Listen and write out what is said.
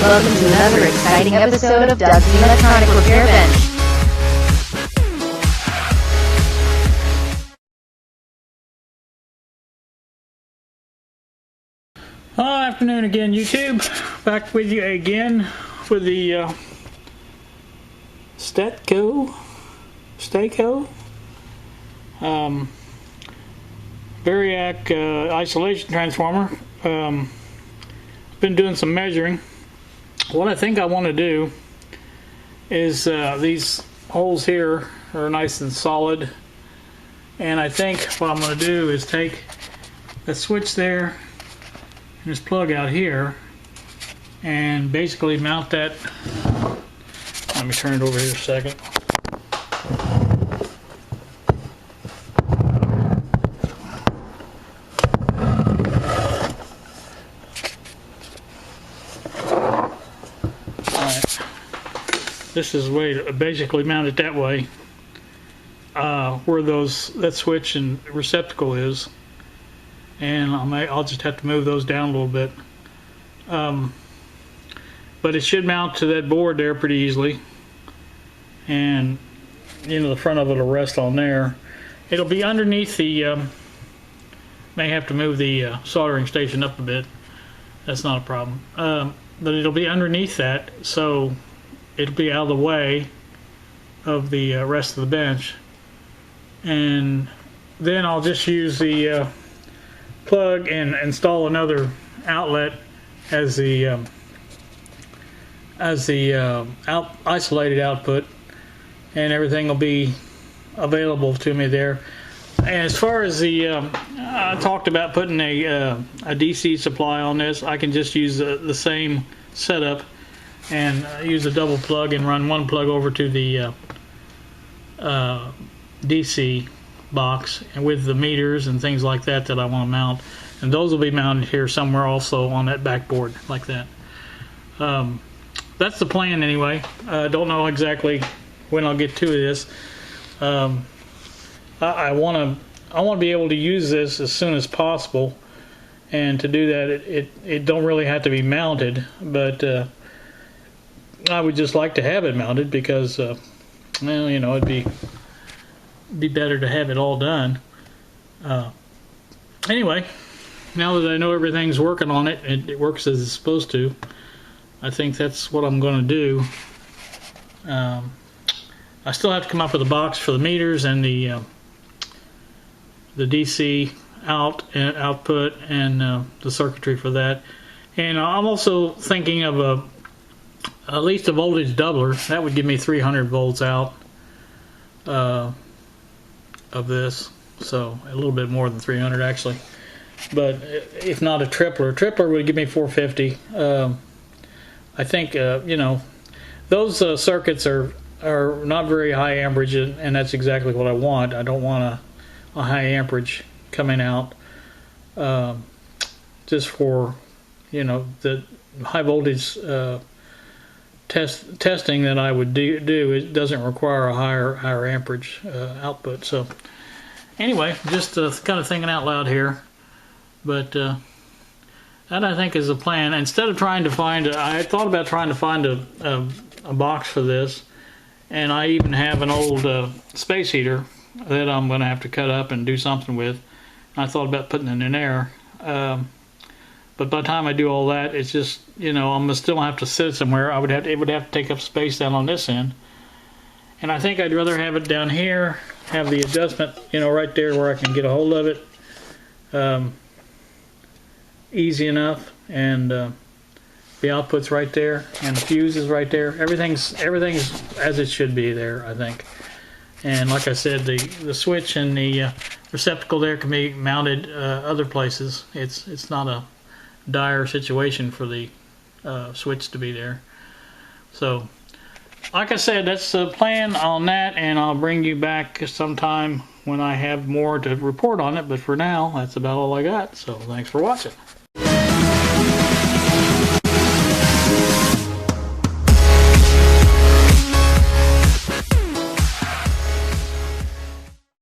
Welcome to another exciting episode of Doug's Electronic Repair Bench. Afternoon again, YouTube. Back with you again with the Statco variac isolation transformer. Been doing some measuring. What I think I want to do is these holes here are nice and solid, and I think what I'm going to do is take the switch there and this plug out here and basically mount that. Let me turn it over here a second. This is the way to basically mount it that way, where that switch and receptacle is, and I'll just have to move those down a little bit, but it should mount to that board there pretty easily, and the front of it will rest on there. It'll be underneath the may have to move the soldering station up a bit. That's not a problem, but it'll be underneath that, so it'll be out of the way of the rest of the bench, and then I'll just use the plug and install another outlet as the isolated output, and everything will be available to me there. And as far as I talked about putting a DC supply on this, I can just use the same setup and use a double plug and run one plug over to the DC box, and with the meters and things like that I want to mount, and those will be mounted here somewhere also on that backboard like that. That's the plan anyway. Don't know exactly when I'll get to this. I want to be able to use this as soon as possible, and to do that it don't really have to be mounted, but I would just like to have it mounted because, well, it'd be better to have it all done. Anyway, now that I know everything's working on it, it works as it's supposed to, I think that's what I'm going to do. I still have to come up with a box for the meters and the DC output and the circuitry for that. And I'm also thinking of at least a voltage doubler. That would give me 300 volts out of this, so a little bit more than 300 actually, but if not a tripler would give me 450. I think those circuits are not very high amperage, and that's exactly what I want. I don't want a high amperage coming out, just for the high voltage testing that I would do. It doesn't require a higher amperage output. So anyway, just kind of thinking out loud here, but that I think is the plan. Instead of trying to find, I thought about trying to find a box for this, and I even have an old space heater that I'm going to have to cut up and do something with. I thought about putting it in there. But by the time I do all that, it's just, I'm gonna still have to sit somewhere. It would have to take up space down on this end, and I think I'd rather have it down here, have the adjustment, right there where I can get a hold of it, easy enough, and the output's right there, and the fuse is right there. Everything's as it should be there, I think. And like I said, the switch and the receptacle there can be mounted other places. It's not a dire situation for the switch to be there. So like I said, that's the plan on that, and I'll bring you back sometime when I have more to report on it, but for now that's about all I got. So thanks for watching.